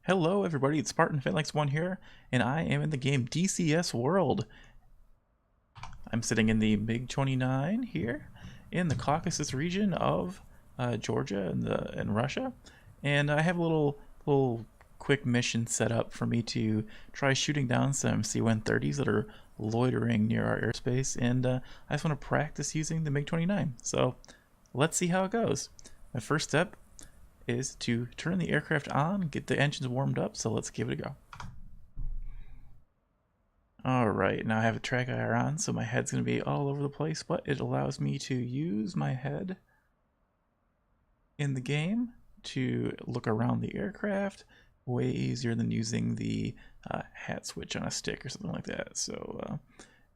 Hello everybody, it's Spartan Phalanx1 here, and I am in the game DCS World. I'm sitting in the Mig-29 here in the Caucasus region of Georgia and Russia, and I have a little quick mission set up for me to try shooting down some C-130s that are loitering near our airspace, and I just want to practice using the Mig-29. So let's see how it goes. My first step is to turn the aircraft on, get the engines warmed up, so let's give it a go. Alright, now I have a track IR on, so my head's going to be all over the place, but it allows me to use my head in the game to look around the aircraft way easier than using the hat switch on a stick or something like that. So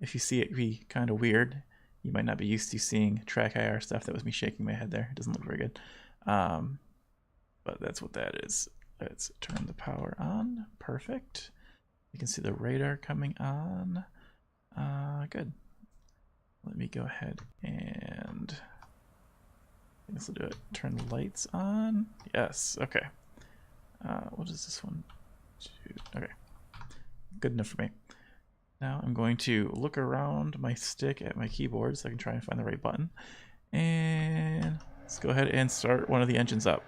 if you see it be kind of weird, you might not be used to seeing track IR stuff. That was me shaking my head there. It doesn't look very good. But that's what that is. Let's turn the power on. Perfect. You can see the radar coming on. Good. Let me go ahead and I guess I'll do it. Turn the lights on. Yes. Okay. What does this one do? Okay. Good enough for me. Now I'm going to look around my stick at my keyboard so I can try and find the right button. And let's go ahead and start one of the engines up.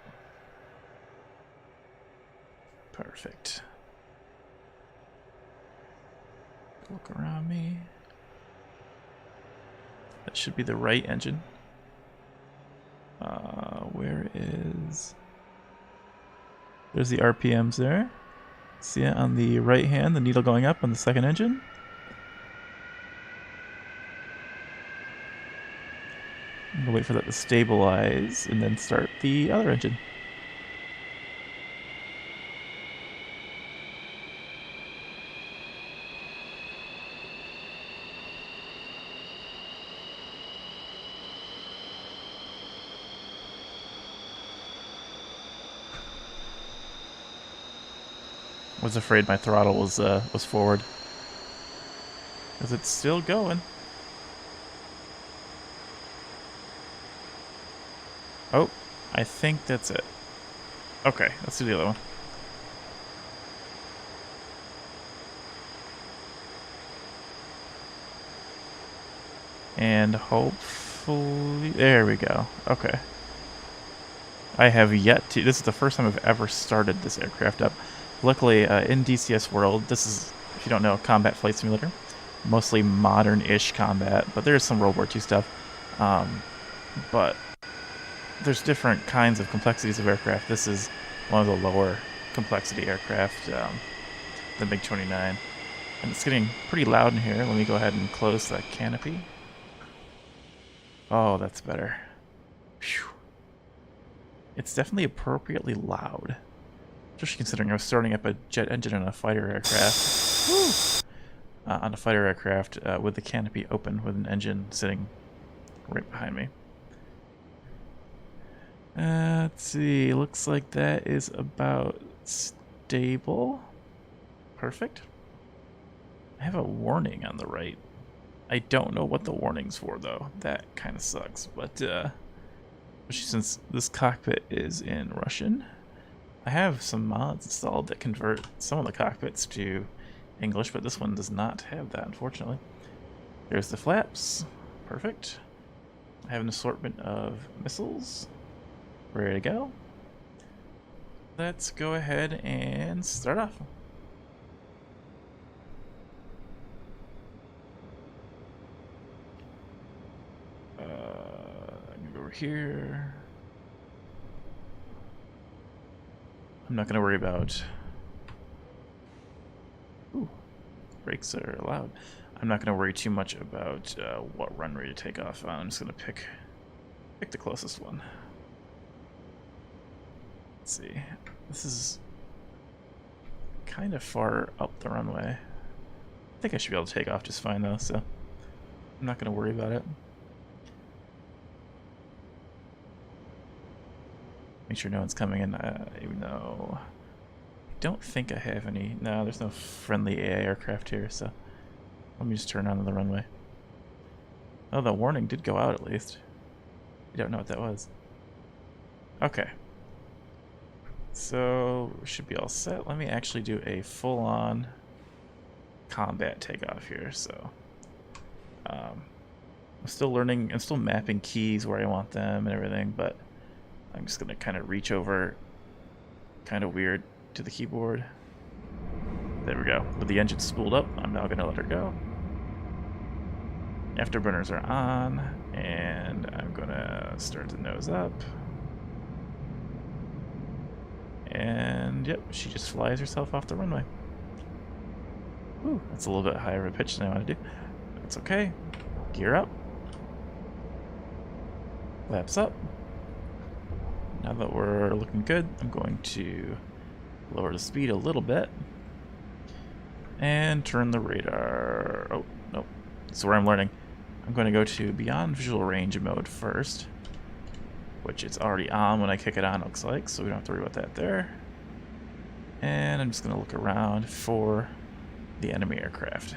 Perfect. Look around me. That should be the right engine. Where is... There's the RPMs there. See it on the right hand, the needle going up on the second engine. I'm gonna wait for that to stabilize and then start the other engine. Was afraid my throttle was forward, because it's still going. Oh, I think that's it. Okay, let's do the other one. And hopefully, there we go. Okay. I have yet to, this is the first time I've ever started this aircraft up. Luckily, in DCS World, this is, if you don't know, combat flight simulator. Mostly modern-ish combat, but there's some World War II stuff. But there's different kinds of complexities of aircraft. This is one of the lower complexity aircraft, the Mig-29. And it's getting pretty loud in here. Let me go ahead and close the canopy. Oh, that's better. Whew. It's definitely appropriately loud. Especially considering I was starting up a jet engine on a fighter aircraft. On a fighter aircraft with the canopy open with an engine sitting right behind me. Let's see, looks like that is about stable. Perfect. I have a warning on the right. I don't know what the warning's for though. That kind of sucks, but especially since this cockpit is in Russian. I have some mods installed that convert some of the cockpits to English, but this one does not have that, unfortunately. There's the flaps. Perfect. I have an assortment of missiles. Ready to go. Let's go ahead and start off. I'm gonna go over here. I'm not going to worry about... Ooh, brakes are allowed. I'm not going to worry too much about what runway to take off on. I'm just going to pick the closest one. Let's see. This is kind of far up the runway. I think I should be able to take off just fine though, so I'm not going to worry about it. Make sure no one's coming in, even though I don't think I have any. No, there's no friendly AI aircraft here, so let me just turn on the runway. Oh, the warning did go out at least. I don't know what that was. Okay. So we should be all set. Let me actually do a full-on combat takeoff here. So I'm still learning, I'm still mapping keys where I want them and everything, but I'm just gonna kind of reach over kind of weird to the keyboard. There we go. With the engine spooled up, I'm now gonna let her go. Afterburners are on, and I'm gonna start to nose up. And yep, she just flies herself off the runway. Ooh, that's a little bit higher of a pitch than I want to do. That's okay. Gear up. Flaps up. Now that we're looking good, I'm going to lower the speed a little bit. And turn the radar. Oh, no. That's where I'm learning. I'm going to go to beyond visual range mode first, which it's already on when I kick it on, looks like, so we don't have to worry about that there. And I'm just going to look around for the enemy aircraft.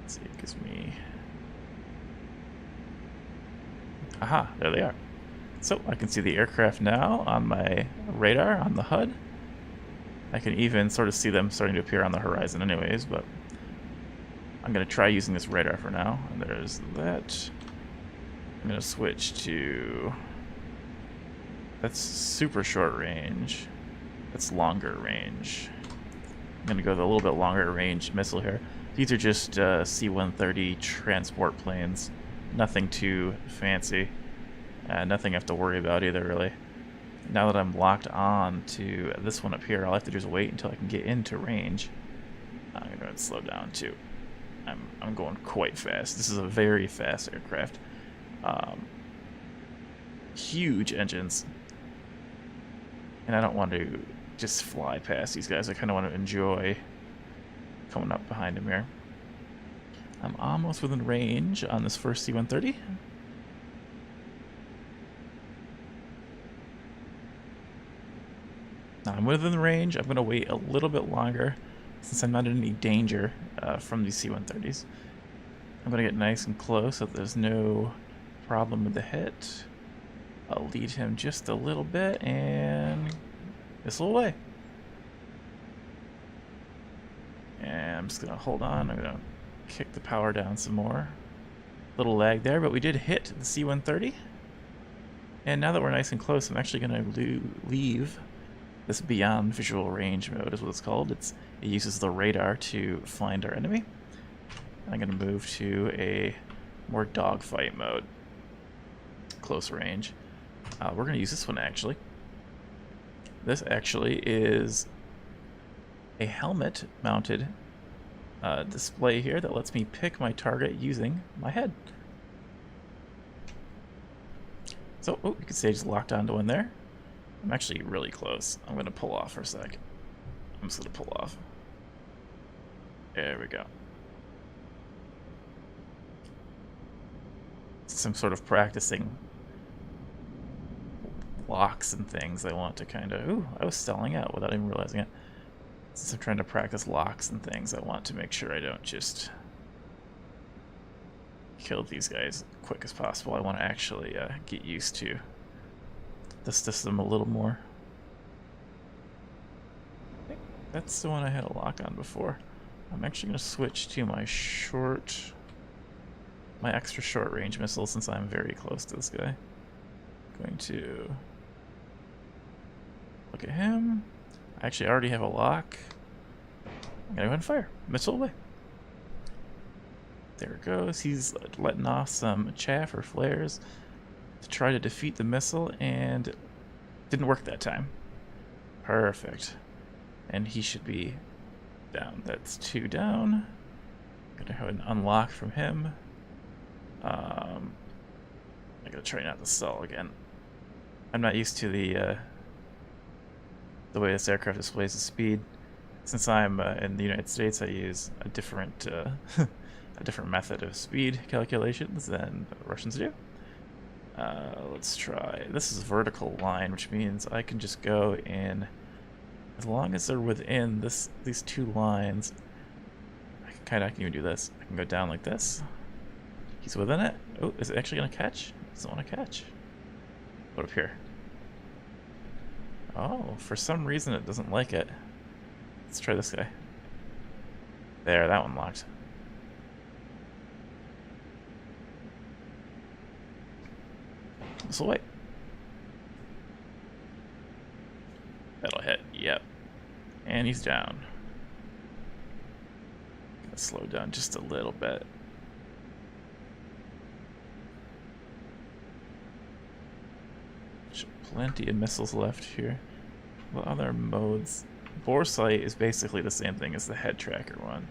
Let's see, it gives me... Aha, there they are. So I can see the aircraft now on my radar, on the HUD. I can even sort of see them starting to appear on the horizon anyways, but I'm going to try using this radar for now. And there's that. I'm going to switch to... That's super short range. That's longer range. I'm going to go with a little bit longer range missile here. These are just C-130 transport planes. Nothing too fancy. Nothing I have to worry about either, really. Now that I'm locked on to this one up here, all I have to do is wait until I can get into range. I'm going to go ahead and slow down too. I'm going quite fast. This is a very fast aircraft. Huge engines. And I don't want to just fly past these guys. I kind of want to enjoy coming up behind him here. I'm almost within range on this first C-130. Now I'm within the range. I'm going to wait a little bit longer since I'm not in any danger from these C-130s. I'm going to get nice and close so that there's no problem with the hit. I'll lead him just a little bit and missile away. And I'm just going to hold on. I'm going to kick the power down some more. Little lag there, but we did hit the C-130. And now that we're nice and close, I'm actually going to leave this beyond visual range mode is what it's called. It uses the radar to find our enemy. I'm going to move to a more dogfight mode. Close range. We're going to use this one actually. This actually is a helmet mounted display here that lets me pick my target using my head. So, oh, you can see I just locked onto one there. I'm actually really close. I'm going to pull off for a sec. I'm just going to pull off. There we go. Some sort of practicing locks and things. I want to kind of... Ooh, I was stalling out without even realizing it. Since I'm trying to practice locks and things, I want to make sure I don't just kill these guys as quick as possible. I want to actually get used to the system a little more. I think that's the one I had a lock on before. I'm actually going to switch to my extra short range missile since I'm very close to this guy. Going to look at him. I actually already have a lock. I'm going to go ahead and fire. Missile away. There it goes. He's letting off some chaff or flares to try to defeat the missile, and it didn't work that time. Perfect. And he should be down. That's 2 down. I'm going to go ahead and unlock from him. I'm going to try not to stall again. I'm not used to the way this aircraft displays the speed. Since I'm in the United States, I use a different method of speed calculations than the Russians do. Let's try. This is vertical line, which means I can just go in as long as they're within these 2 lines. I can even do this. I can go down like this. He's within it. Oh, is it actually gonna catch? Doesn't want to catch. What up here? Oh, for some reason it doesn't like it. Let's try this guy. There, that one locked. Missile away. That'll hit. Yep. And he's down. Gonna slow down just a little bit. Plenty of missiles left here. What other modes? Boresight is basically the same thing as the head tracker one.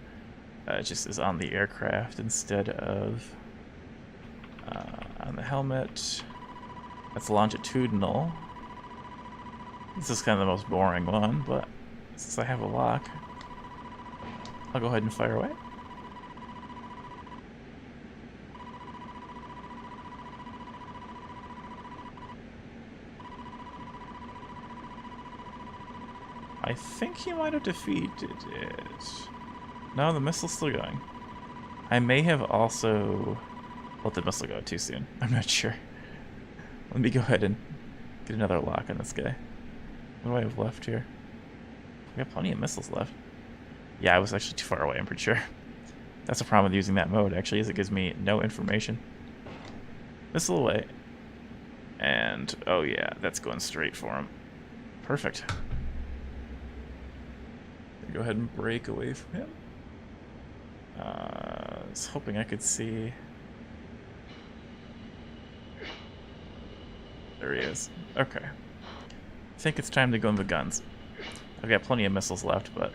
It just is on the aircraft instead of on the helmet. That's longitudinal. This is kind of the most boring one, but since I have a lock, I'll go ahead and fire away. I think he might have defeated it. No, the missile's still going. I may have also let the missile go too soon. I'm not sure. Let me go ahead and get another lock on this guy. What do I have left here? I got plenty of missiles left. Yeah, I was actually too far away, I'm pretty sure. That's the problem with using that mode, actually, is it gives me no information. Missile away. And, oh yeah, that's going straight for him. Perfect. Go ahead and break away from him. I was hoping I could see. There he is. Okay. I think it's time to go in the guns. I've got plenty of missiles left, but...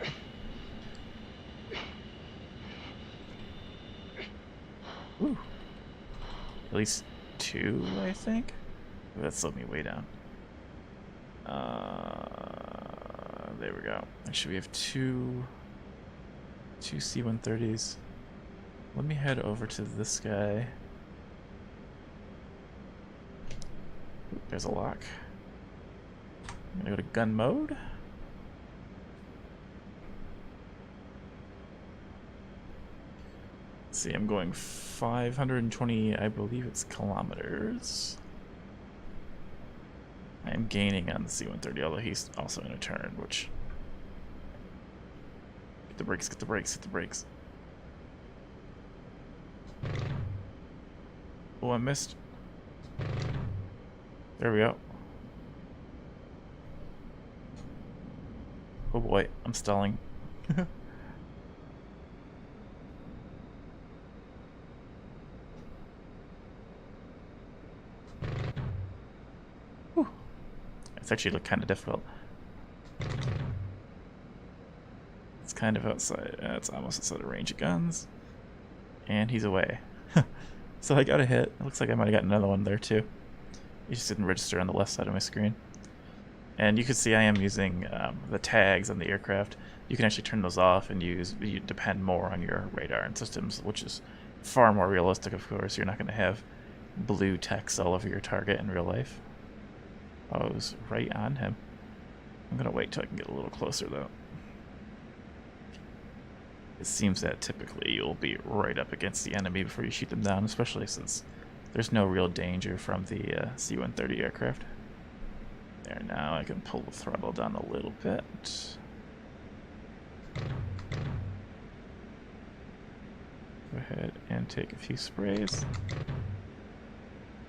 Ooh. At least 2, I think? Ooh, that slowed me way down. There we go. Actually, we have two C-130s. Let me head over to this guy. Ooh, there's a lock. I'm gonna go to gun mode. Let's see, I'm going 520, I believe it's kilometers. I am gaining on the C-130, although he's also in a turn, which... Get the brakes, get the brakes, get the brakes. Oh, I missed. There we go. Oh boy, I'm stalling. It's actually kind of difficult. It's kind of outside. It's almost outside of range of guns. And he's away. So I got a hit. It looks like I might have gotten another one there too. He just didn't register on the left side of my screen. And you can see I am using the tags on the aircraft. You can actually turn those off and you depend more on your radar and systems, which is far more realistic, of course. You're not going to have blue text all over your target in real life. I was right on him. I'm gonna wait till I can get a little closer though. It seems that typically you'll be right up against the enemy before you shoot them down, especially since there's no real danger from the C-130 aircraft. There, now I can pull the throttle down a little bit. Go ahead and take a few sprays.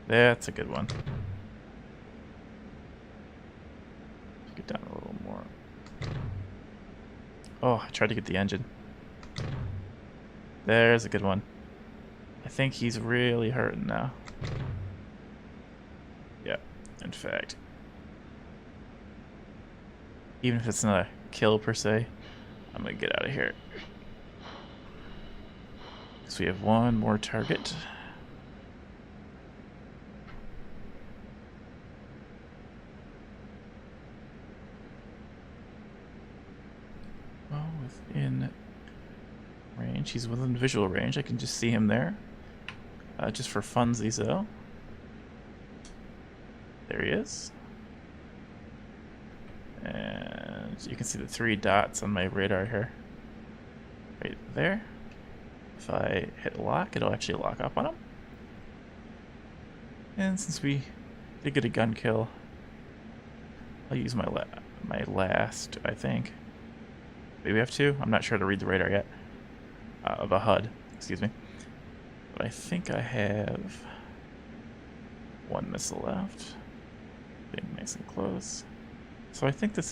That's a good one. Get down a little more. Oh, I tried to get the engine. There's a good one. I think he's really hurting now. Yeah, in fact. Even if it's not a kill per se, I'm gonna get out of here. So we have one more target. Within range. He's within visual range. I can just see him there. Just for funsies, though. There he is. And you can see the 3 dots on my radar here. Right there. If I hit lock, it'll actually lock up on him. And since we Did get a gun kill. I'll use my last, I think. Maybe I have two? I'm not sure to read the radar yet. Of a HUD, excuse me. But I think I have one missile left. Being nice and close. So I think this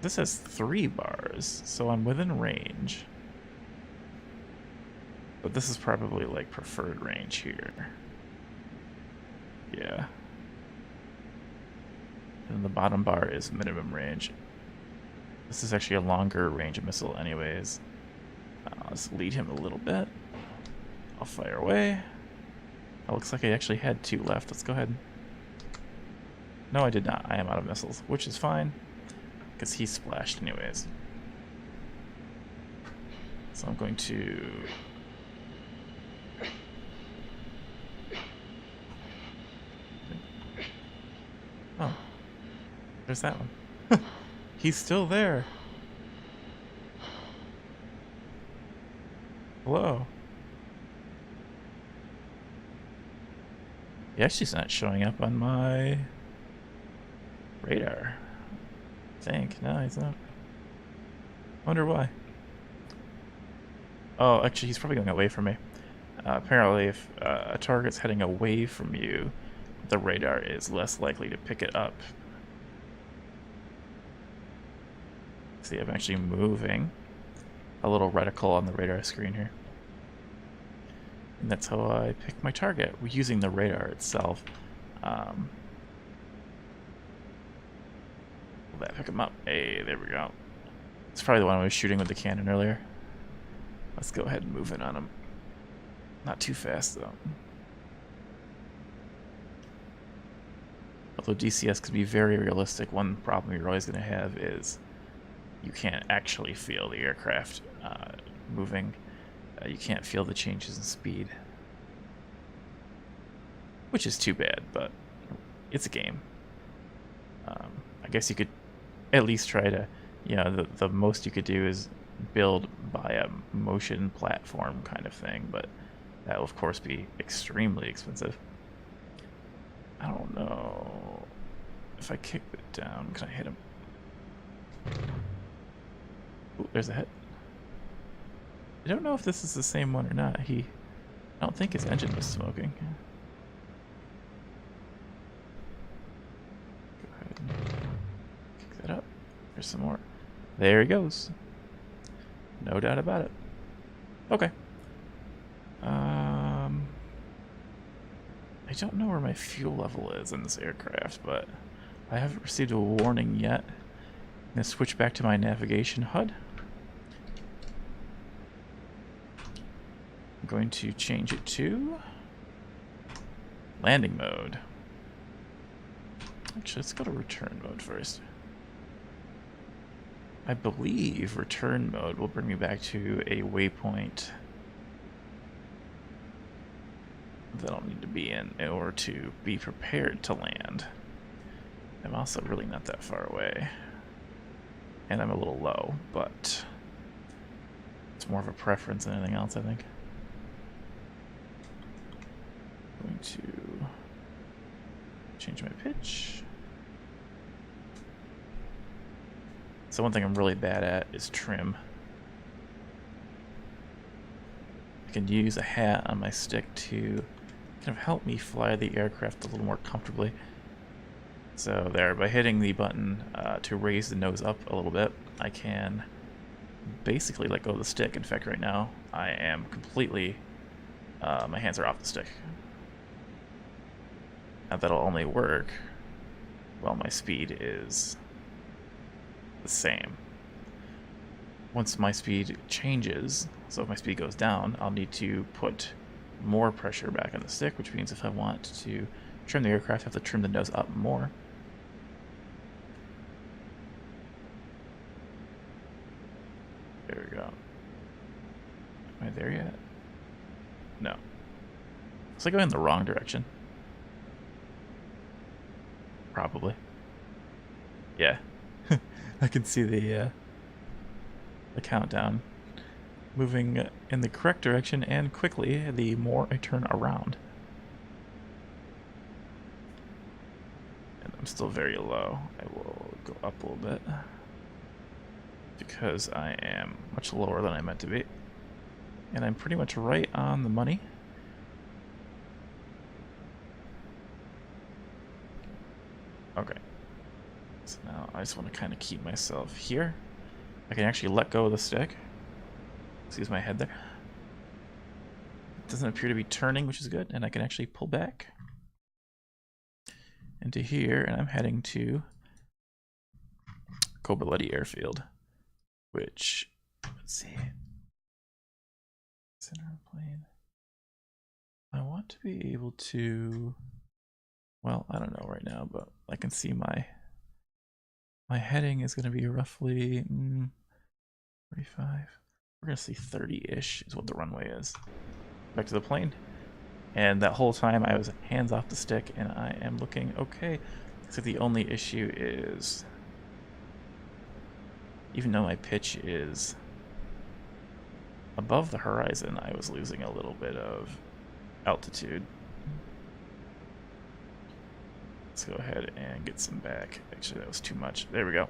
has 3 bars, so I'm within range. But this is probably like preferred range here. Yeah. And the bottom bar is minimum range. This is actually a longer range of missile anyways. Let's lead him a little bit. I'll fire away. It looks like I actually had 2 left. Let's go ahead. No, I did not. I am out of missiles, which is fine, because he splashed anyways. So I'm going to... Oh. There's that one. He's still there. Hello. He actually's not showing up on my radar. I think. No, he's not. Wonder why. Oh, actually, he's probably going away from me. Apparently, if a target's heading away from you, the radar is less likely to pick it up. See, I'm actually moving a little reticle on the radar screen here. And that's how I pick my target, using the radar itself. Will that pick him up? Hey, there we go. It's probably the one I was shooting with the cannon earlier. Let's go ahead and move in on him. Not too fast, though. Although DCS could be very realistic, one problem you're always going to have is you can't actually feel the aircraft moving. You can't feel the changes in speed. Which is too bad, but it's a game. I guess you could at least try to, you know, the most you could do is build by a motion platform kind of thing, but that will of course be extremely expensive. I don't know if I kick it down, can I hit him? Ooh, there's a hit. I don't know if this is the same one or not. I don't think his engine was smoking. Go ahead and kick that up. There's some more. There he goes. No doubt about it. Okay. I don't know where my fuel level is in this aircraft, but I haven't received a warning yet. I'm going to switch back to my navigation HUD. I'm going to change it to landing mode. Actually, let's go to return mode first. I believe return mode will bring me back to a waypoint that I'll need to be in order to be prepared to land. I'm also really not that far away. And I'm a little low, but it's more of a preference than anything else, I think. I'm going to change my pitch. So one thing I'm really bad at is trim. I can use a hat on my stick to kind of help me fly the aircraft a little more comfortably. So there, by hitting the button to raise the nose up a little bit, I can basically let go of the stick. In fact, right now, I am completely, my hands are off the stick. Now that'll only work while my speed is the same. Once my speed changes, so if my speed goes down, I'll need to put more pressure back on the stick, which means if I want to trim the aircraft, I have to trim the nose up more. There we go. Am I there yet? No. So I go in the wrong direction. Probably. Yeah. I can see the countdown moving in the correct direction, and quickly the more I turn around. I'm still very low. I will go up a little bit because I am much lower than I meant to be. And I'm pretty much right on the money. Okay. So now I just want to kind of keep myself here. I can actually let go of the stick. Excuse my head there. It doesn't appear to be turning, which is good. And I can actually pull back into here. And I'm heading to Kobuleti Airfield, which, let's see. Center of the plane. I want to be able to, well, I don't know right now, but I can see my heading is going to be roughly 45. We're going to see 30-ish is what the runway is. Back to the plane. And that whole time I was hands off the stick and I am looking okay. So the only issue is, even though my pitch is above the horizon, I was losing a little bit of altitude. Let's go ahead and get some back. Actually, that was too much. There we go.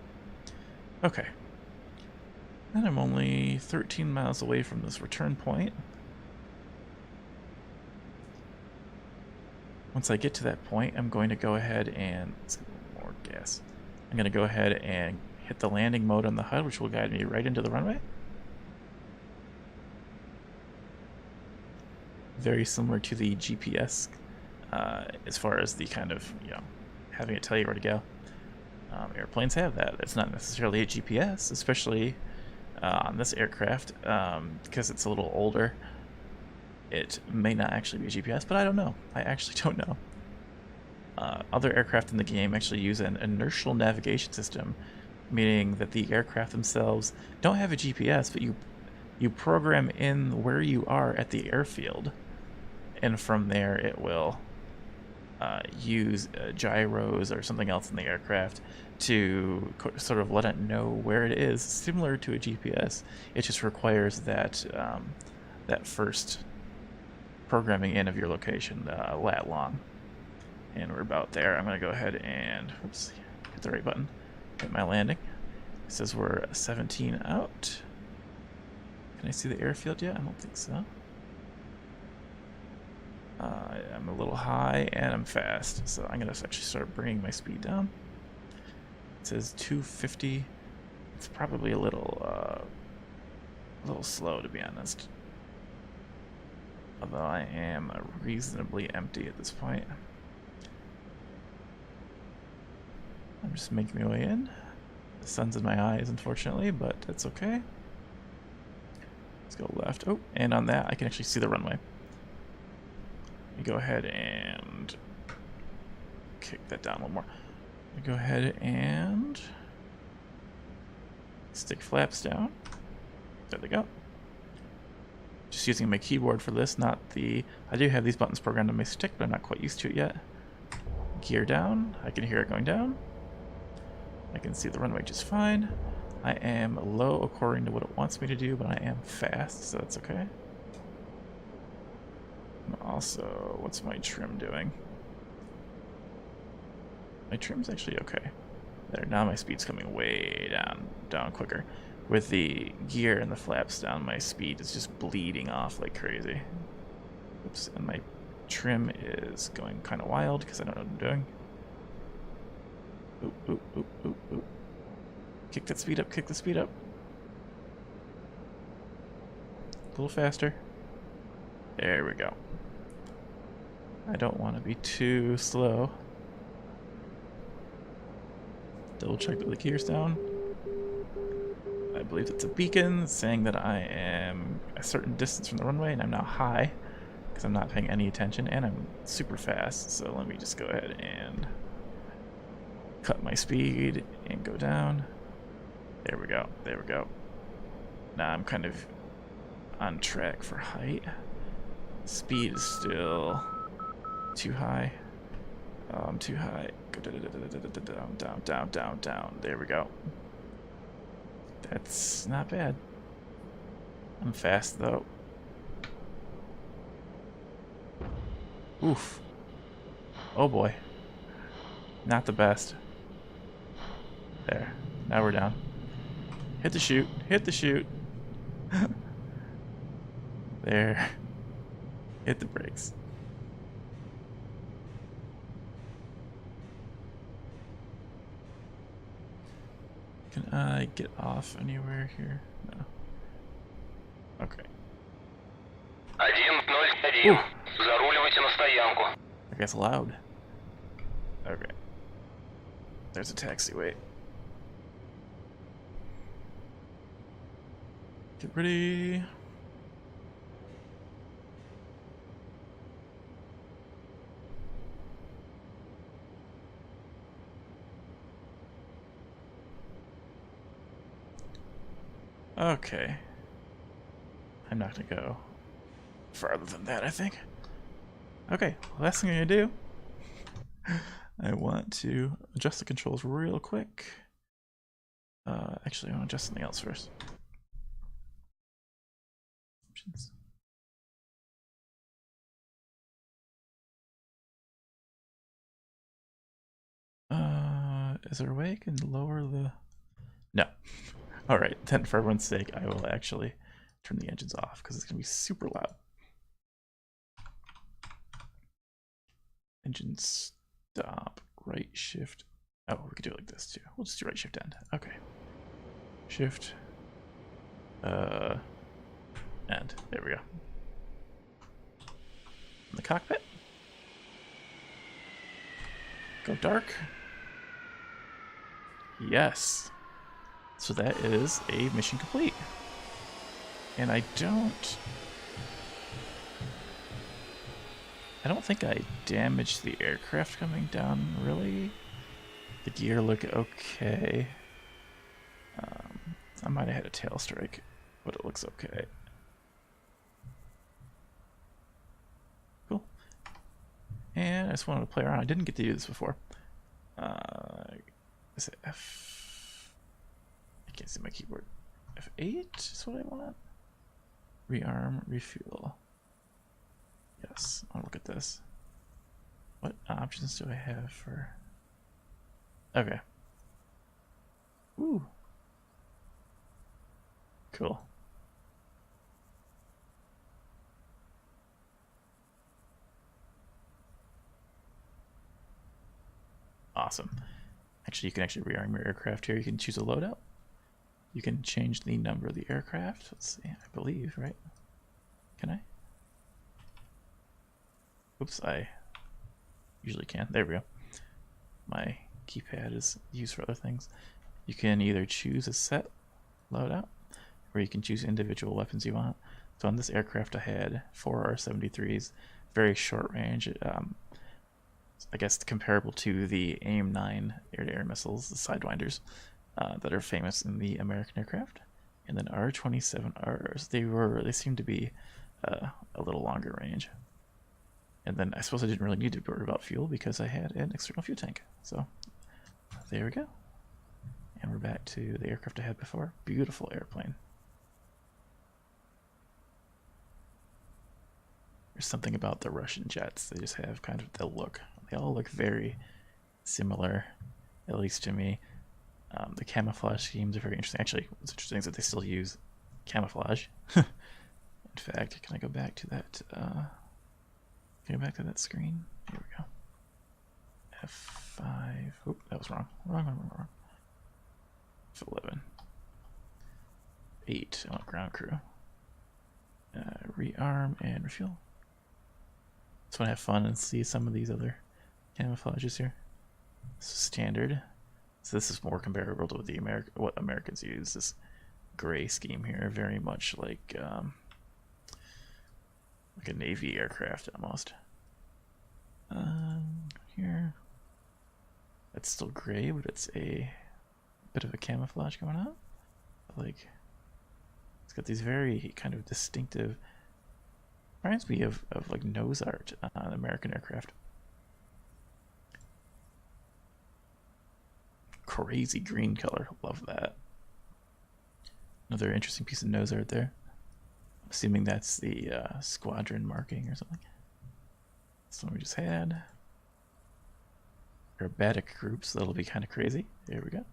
Okay. And I'm only 13 miles away from this return point. Once I get to that point, I'm going to go ahead and, let's get a little more gas. I'm going to go ahead and hit the landing mode on the HUD, which will guide me right into the runway. Very similar to the GPS as far as the kind of, having it tell you where to go. Airplanes have that. It's not necessarily a GPS, especially on this aircraft, because it's a little older. It may not actually be a GPS, but I don't know. I actually don't know. Other aircraft in the game actually use an inertial navigation system, meaning that the aircraft themselves don't have a GPS, but you program in where you are at the airfield, and from there it will use gyros or something else in the aircraft to sort of let it know where it is, similar to a GPS. It just requires that that first programming in of your location, lat long. And we're about there. I'm going to go ahead and hit the right button, hit my landing. It says we're 17 out. Can I see the airfield yet? I don't think so. I'm a little high and I'm fast, so I'm going to actually start bringing my speed down. It says 250. It's probably a little slow, to be honest. Although I am reasonably empty at this point. I'm just making my way in. The sun's in my eyes, unfortunately, but that's okay. Let's go left. Oh, and on that, I can actually see the runway. Let me go ahead and kick that down a little more. Let me go ahead and stick flaps down. There they go. Just using my keyboard for this, not the... I do have these buttons programmed on my stick, but I'm not quite used to it yet. Gear down. I can hear it going down. I can see the runway just fine. I am low according to what it wants me to do, but I am fast, so that's okay. Also, what's my trim doing? My trim's actually okay. There, now my speed's coming way down quicker. With the gear and the flaps down, my speed is just bleeding off like crazy. Oops, and my trim is going kind of wild because I don't know what I'm doing. Oop, oop, oop, oop, oop. Kick that speed up, kick the speed up. A little faster. There we go. I don't want to be too slow. Double check that the gear's down. I believe it's a beacon saying that I am a certain distance from the runway and I'm now high because I'm not paying any attention and I'm super fast. So let me just go ahead and cut my speed and go down. There we go. There we go. Now I'm kind of on track for height. Speed is still too high. I'm too high. Go down, down, down, down, down. There we go. That's not bad. I'm fast though. Oof. Oh boy. Not the best. There. Now we're down. Hit the chute. Hit the chute. There. Hit the brakes. Can I get off anywhere here? No. Okay. 101. Заруливайте на стоянку. I guess loud. Okay. There's a taxiway. Get ready. Okay. I'm not gonna go farther than that, I think. Okay, last thing I'm gonna do, I want to adjust the controls real quick. Actually, I want to adjust something else first. Options. Is there a way I can lower the... No. Alright, then for everyone's sake, I will actually turn the engines off because it's going to be super loud. Engine stop, right shift. Oh, we could do it like this too. We'll just do right shift end. Okay. Shift. End. There we go. In the cockpit. Go dark. Yes. So that is a mission complete. And I don't think I damaged the aircraft coming down, really. The gear look okay. I might have had a tail strike, but it looks okay. Cool. And I just wanted to play around. I didn't get to do this before. Is it F? I can't see my keyboard. F8 is what I want. Rearm, refuel. Yes, I want to look at this. What options do I have for... Okay. Ooh. Cool. Awesome. Actually, you can actually rearm your aircraft here. You can choose a loadout. You can change the number of the aircraft. Let's see, I believe, right? Can I? Oops, I usually can. There we go. My keypad is used for other things. You can either choose a set loadout, or you can choose individual weapons you want. So on this aircraft I had 4 R-73s, very short range. I guess comparable to the AIM-9 air-to-air missiles, the Sidewinders, that are famous in the American aircraft. And then R-27Rs, they seem to be a little longer range. And then I suppose I didn't really need to worry about fuel because I had an external fuel tank. So there we go. And we're back to the aircraft I had before. Beautiful airplane. There's something about the Russian jets. They just have kind of the look. They all look very similar, at least to me. The camouflage schemes are very interesting. Actually, what's interesting is that they still use camouflage. In fact, can I go back to that? Can I go back to that screen? Here we go. F5. Oop, that was wrong. Wrong. F11. 8. I want ground crew. Rearm and refuel. Just want to have fun and see some of these other camouflages here. This is standard. So this is more comparable to what Americans use. This gray scheme here, very much like a Navy aircraft almost. Here, that's still gray, but it's a bit of a camouflage going on. Like, it's got these very kind of distinctive, reminds me of like nose art on American aircraft. Crazy green color, love that. Another interesting piece of nose art there. I'm assuming that's the squadron marking or something. That's the one we just had. aerobatic groups. That'll be kind of crazy. There we go.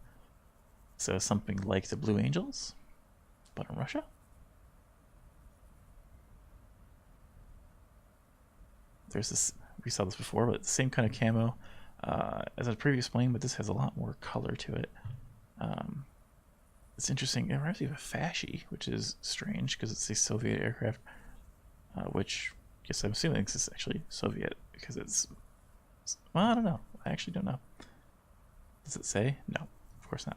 So something like the Blue Angels, but in Russia. There's this, we saw this before, but the same kind of camo as a previous plane, but this has a lot more color to it. It's interesting. It reminds me of a Fasci, which is strange because it's a Soviet aircraft, which I guess I'm assuming this is actually Soviet because it's, well, I don't know. I actually don't know. Does it say? No, of course not.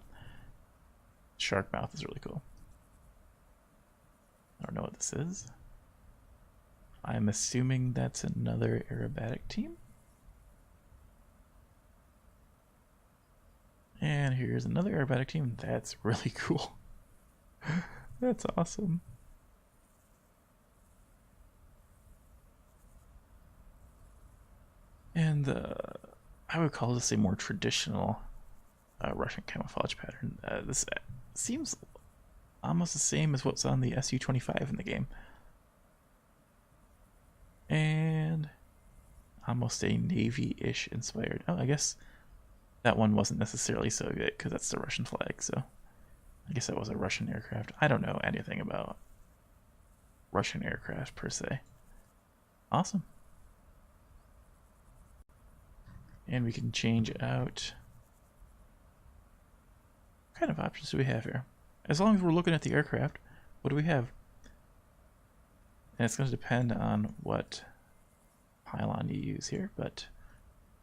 Shark mouth is really cool. I don't know what this is. I'm assuming that's another aerobatic team. And here's another aerobatic team. That's really cool. That's awesome. And I would call this a more traditional Russian camouflage pattern. This seems almost the same as what's on the Su-25 in the game. And almost a Navy-ish inspired. Oh, I guess that one wasn't necessarily Soviet because that's the Russian flag, so I guess that was a Russian aircraft. I don't know anything about Russian aircraft per se. Awesome. And we can change out. What kind of options do we have here? As long as we're looking at the aircraft, what do we have? And it's going to depend on what pylon you use here, but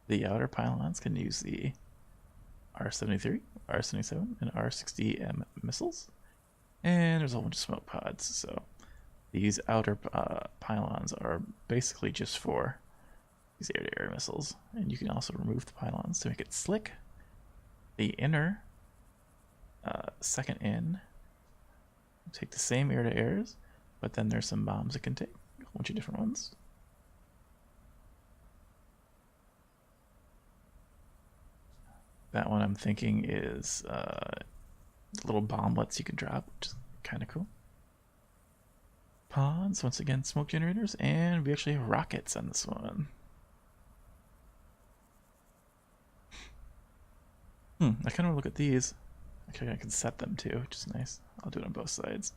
the outer pylons can use the R-73, R-77, and R-60M missiles. And there's a whole bunch of smoke pods, so these outer pylons are basically just for these air-to-air missiles. And you can also remove the pylons to make it slick. The inner, second in, take the same air-to-airs, but then there's some bombs it can take, a whole bunch of different ones. That one I'm thinking is little bomblets you can drop, which is kind of cool. Pods, once again, smoke generators, and we actually have rockets on this one. I kind of want to look at these. Okay, I can set them too, which is nice. I'll do it on both sides.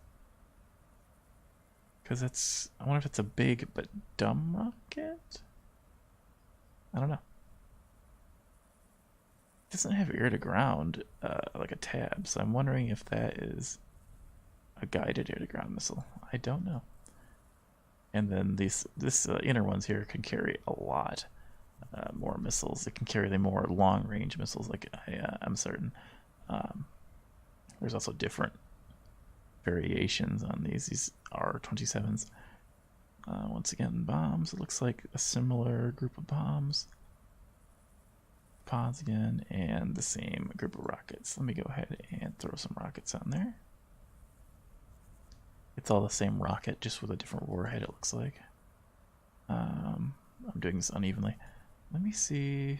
Because it's, I wonder if it's a big but dumb rocket? I don't know. It doesn't have air to ground like a tab, so I'm wondering if that is a guided air to ground missile. I don't know. And then this inner ones here can carry a lot more missiles. It can carry the more long range missiles, like I'm certain. There's also different variations on these R-27s. Once again, bombs. It looks like a similar group of bombs. Pods again, and the same group of rockets. Let me go ahead and throw some rockets on there. It's all the same rocket, just with a different warhead, it looks like. I'm doing this unevenly. Let me see.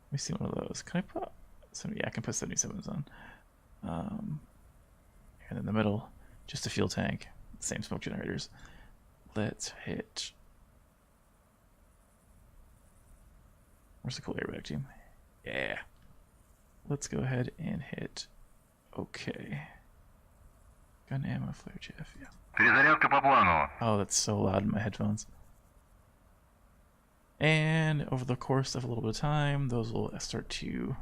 Let me see one of those. Can I put? Yeah, I can put 77s on. And in the middle, just a fuel tank. Same smoke generators. Let's hit. Where's the cool airback team? Yeah. Let's go ahead and hit OK. Gun ammo, flare chaff, yeah. Перезарядка по плану. Oh, that's so loud in my headphones. And over the course of a little bit of time, those will start to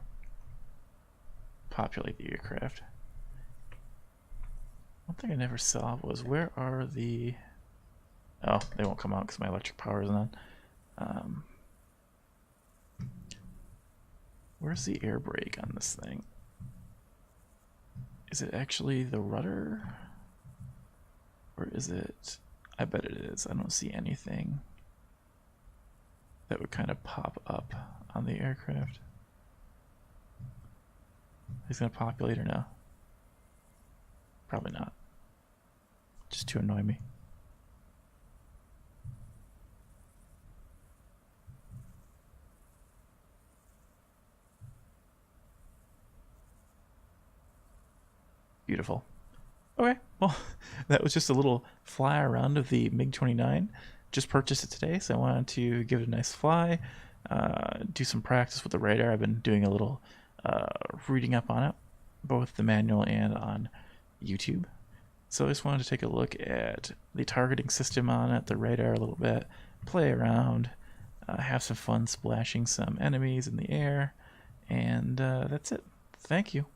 populate the aircraft. One thing I never saw was where are the... Oh, they won't come out because my electric power isn't on. Where's the air brake on this thing? Is it actually the rudder? Or is it... I bet it is. I don't see anything that would kind of pop up on the aircraft. Is it going to populate or no? Probably not. Just to annoy me. Beautiful. Okay, well, that was just a little fly around of the Mig-29. Just purchased it today, so I wanted to give it a nice fly, do some practice with the radar. I've been doing a little reading up on it, both the manual and on YouTube. So I just wanted to take a look at the targeting system on it, the radar a little bit, play around, have some fun splashing some enemies in the air, and that's it. Thank you.